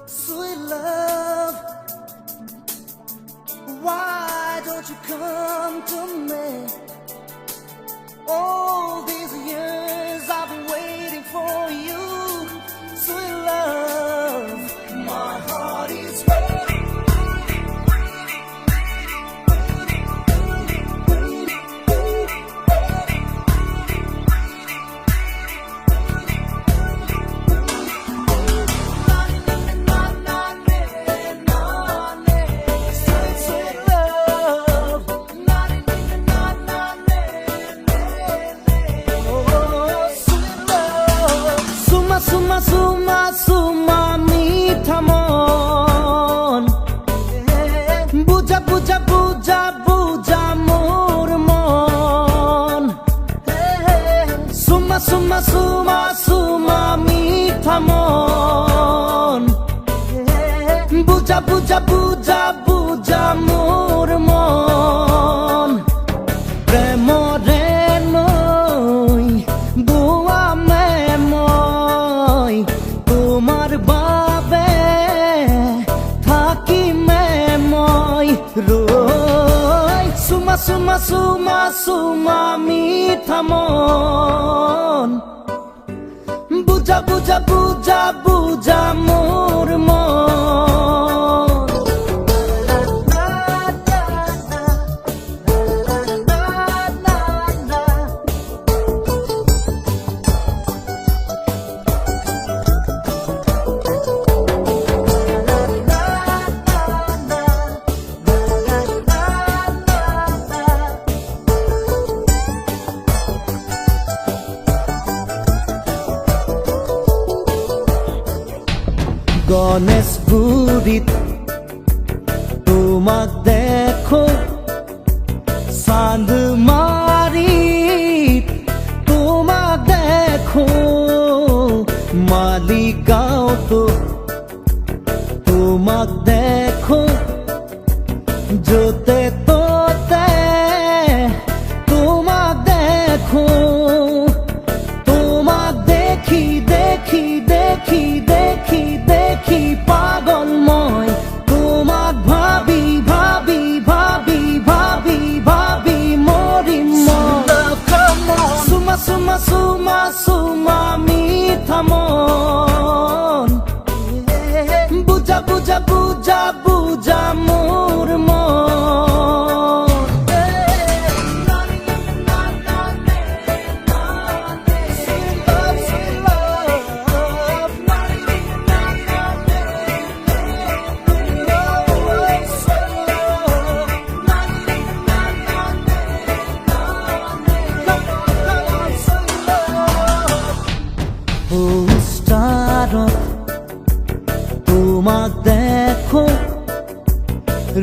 Sweet love, why don't you come to me? All these years I've been waiting for you. Sweet love, my heart is waiting. Suma মিঠা মন বুঝা বুঝা বুঝা বুঝা মোর মন সুমা সুমা সুমা সুমা মিঠা মন বুঝা বুঝা বুঝা বুঝা মোর মন প্রেম রে নই বুয়া মে মই তোমার বাবে থাকি মে মই রই সুমা সুমা সুমা সুমা মিঠা মন বুঝা বুঝা বুঝা বুঝা মোর মন গণেশগুৰিত তোমাক দেখো চান্দমাৰীত তোমাক দেখো মালিগাঁৱতো তোমাক দেখো য'তে ত'তে তোমাক দেখো তোমাক দেখি দেখি দেখি দেখি দেখি পাগল মই তোমাক ভাবি ভাবি ভাবি ভাবি ভাবি মরিম সুমা সুমা সুমা সুমা মিঠা মন বুঝা বুঝা বুঝা বুঝা মোর মন তোমাক দেখো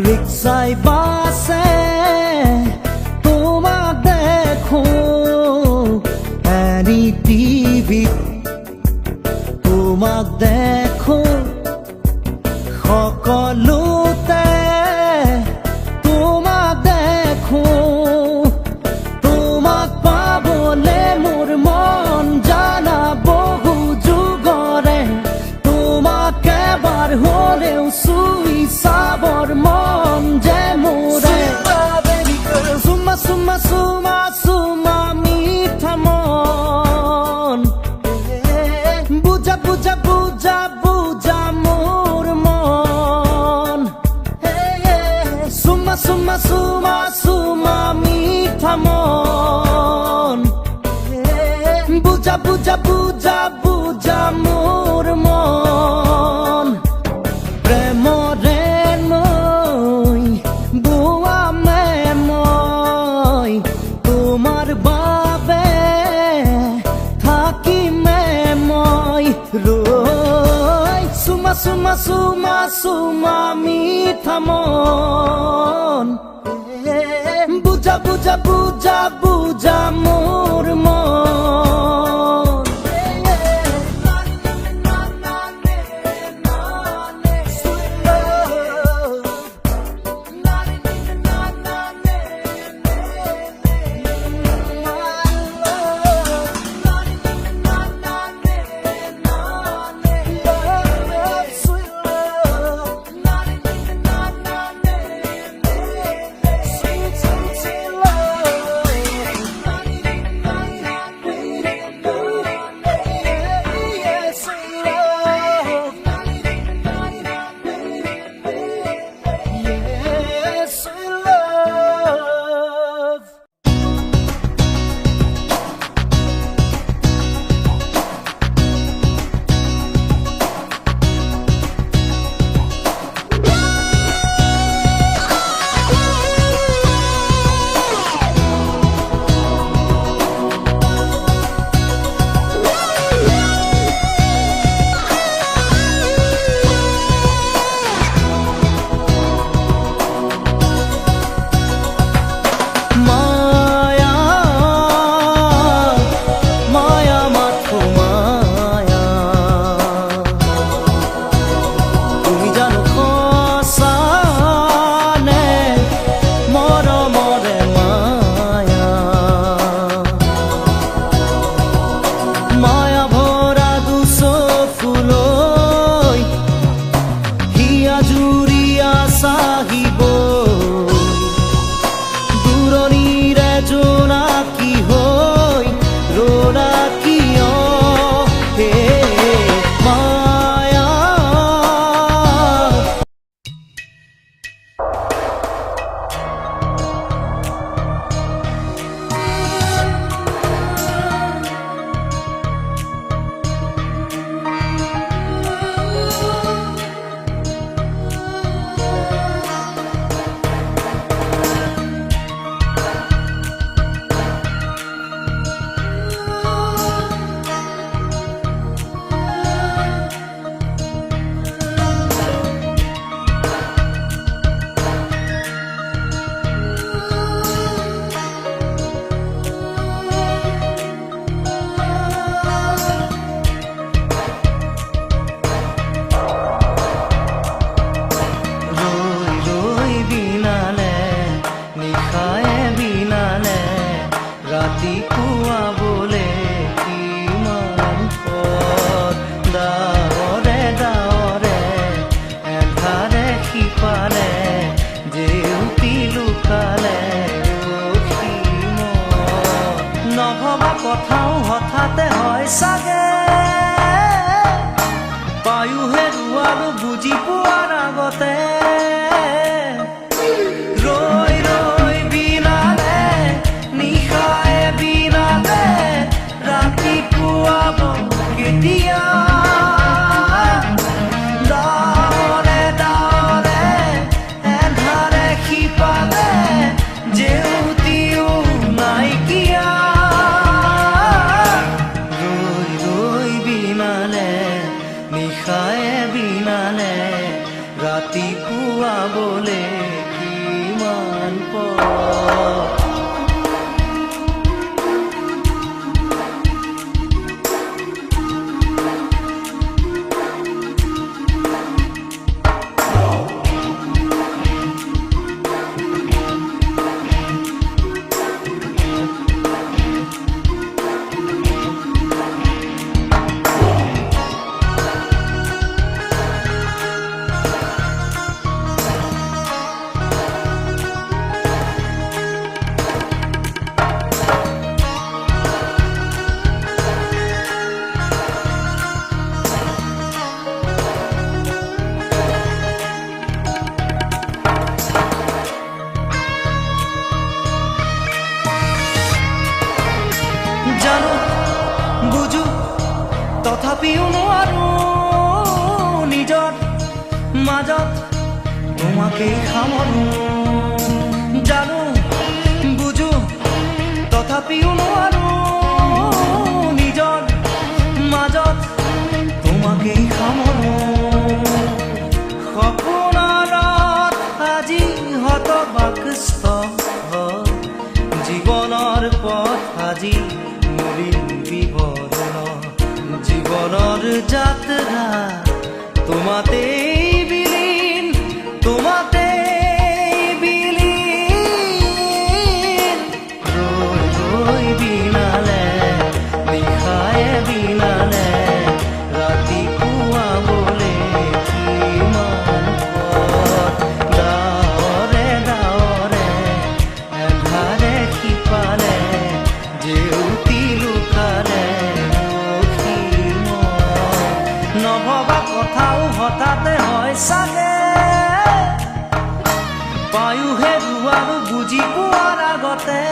রিক্সায় বাসে তোমাক দেখো এনি টিভি তোমাক দেখো সকলোতে তোমাক দেখো তোমাক পাবলে মোৰ মন জানা বহু যুগৰে তোমাক এবাৰ হলেও চুই চাবৰ মন যে মোৰে চুমা চুমা চুমা চুমা মিঠা মন বুঝা বুঝা বুঝা বুঝা মোর মন চুমা চুমা চুমা চুমা মিঠা মন বুঝা বুঝা বুঝা বুঝা মোর মন প্রেম রে নই বুয়া মে মই তোমার বাবে থাকি মে মই রই সুমা সুমা সুমা সুমা মিঠা মন বুঝা বুঝা বুঝা বুঝা মোর মন চাগে পায়ো হেৰুৱালো বুজি পোৱাৰ আগতে ৰৈ ৰৈ বিনালে নিশায়ে বিনালে ৰাতিপুৱাব কেতিয়া ডাৱৰে ডাৱৰে এন্ধাৰে সিপালে জেউতিও নাইকিয়া ৰৈ ৰৈ বিনালে নিশায়ে বিনালে ৰাতিপুৱাবলে কিমান পৰ জানো বুজো তথাপিও নোৱাৰো নিজৰ মাজত তোমাকেই সামৰো জানো বুজো তথাপিও নোৱাৰো নিজৰ মাজত তোমাকেই সামৰো সপোনত আজি হতবাকস্থ জীৱনৰ পথ আজি মলিন বিবৰণ জীৱনৰ যাত্ৰা তোমাতেই বিলীন তোমাতেই বিলীন ৰৈ ৰৈ বিনালে নিশায়ে বিনালে ৰাতিপুৱাবলে কিমান পথ ডাৱৰে ডাৱৰে এন্ধাৰে সিপালে জেউতি লুকালে নভবা কথাও হঠাতে হয় চাগে পায়ো হেৰুৱালো বুজি পোৱাৰ আগতে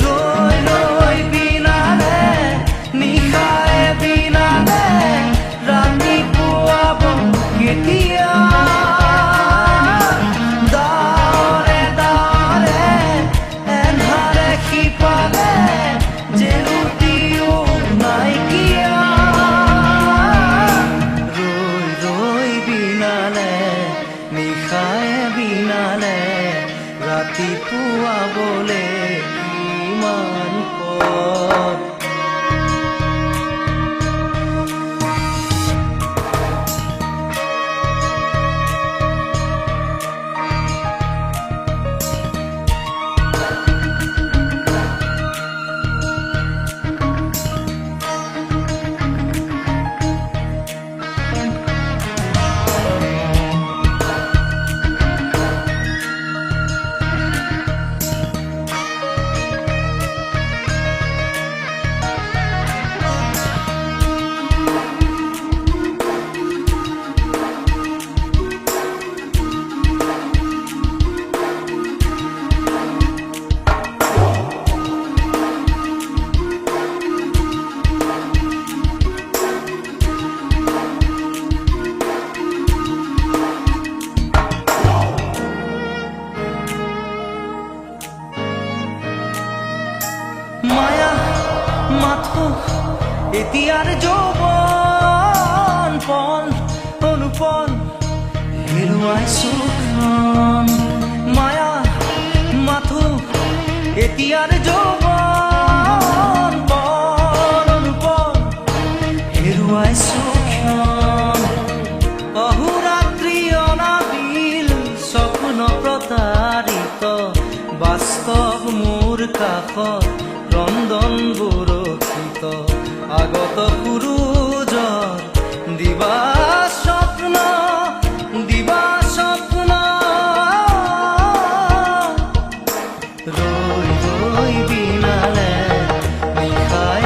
ৰৈ ৰৈ বিনালে নিশায়ে বিনালে ৰাতিপুৱাব কেতিয়া ডাৱৰে ডাৱৰে এন্ধাৰে সিপালে জেউতিও নাইকিয়া ৰৈ ৰৈ বিনালে নিশায়ে বিনালে ৰাতিপুৱাবলে কিমান পথ মায়া মাথো এতিয়াৰ যৌৱন পল অনুপল হেৰুৱাইছো ক্ষণ মায়া মাথো এতিয়াৰ যৌৱন পল অনুপল হেৰুৱাইছো ক্ষণ অহোৰাত্ৰি অনাবিল স্বপ্ন প্ৰতাৰিত বাস্তৱ মোৰ কাষত ৰন্ধন বৰষিত আগত সূৰুজৰ দিবা স্বপ্ন ৰৈ ৰৈ বিনালে নিশায়ে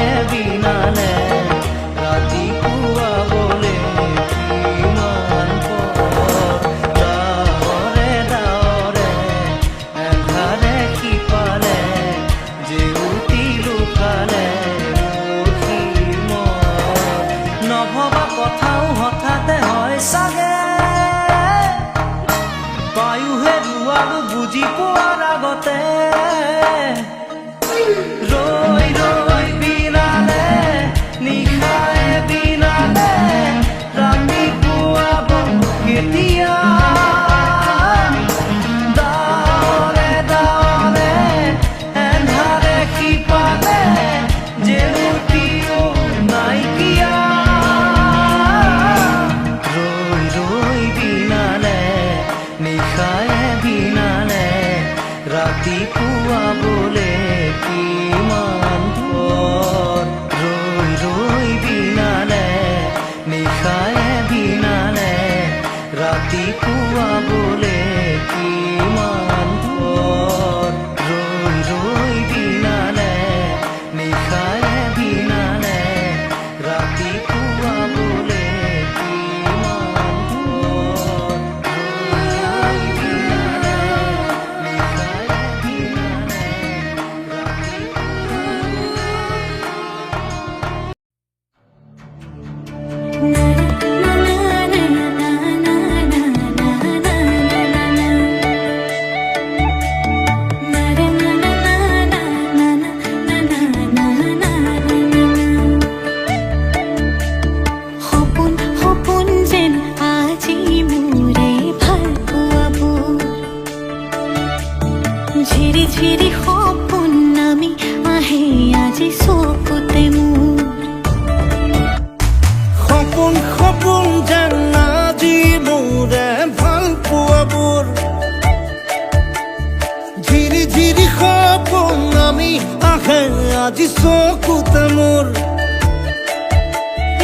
আজি চকুতে মোৰ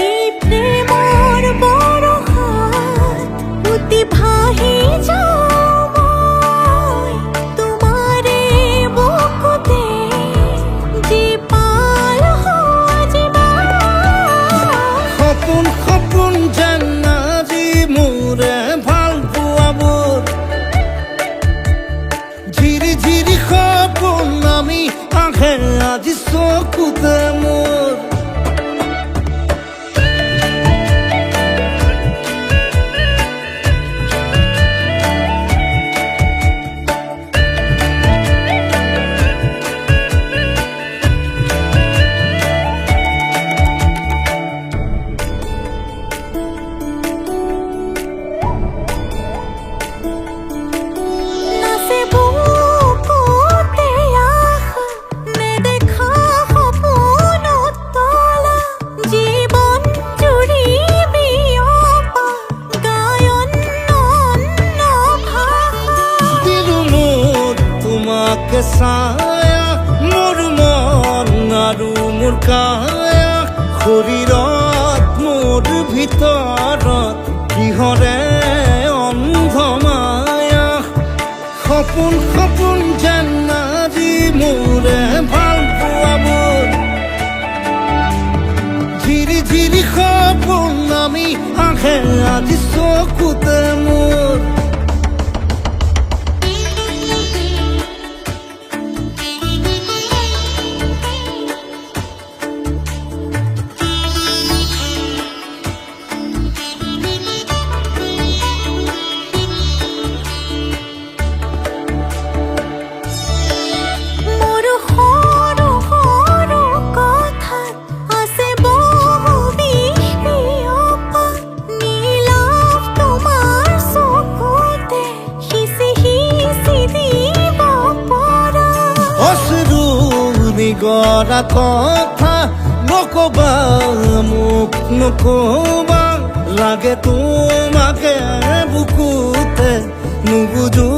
এই প্ৰেমৰ বৰষাত উটি ভাহি যাওঁ মই তোমাৰে বুকুতে জীপাল সজীৱা সপোন সপোন যেন আজি মোৰে ভাল পোৱাবোৰ ঝিৰি ঝিৰি সপোন আমি আহে আজি চকুতে মোৰ নাচে বুকুতে আশা নেদেখা সপোনত তলা জীৱন জুৰি বিয়পা গায়ন অন্য ভাষা দিলো মোৰ তোমাকে ছায়া মোৰ মন আৰু মোৰ কায়া শৰীৰত মোৰ ভিতৰত কিহৰে অন্ধ মায়া সপোন সপোন যেন আজি মোৰে ভাল পোৱাবোৰ ঝিৰি ঝিৰি সপোন আমি আহে আজি চকুতে মোৰ মোৰ সৰু সৰু কথাত আছে বহু বিষ বিয়পা নীলাভ তোমাৰ চকুতে সিঁচি সিঁচি দিব পৰা অশ্ৰু নিগৰা কথা নকবা মোক নকবা লাগে তোমাকে বুকুতে নুবুজো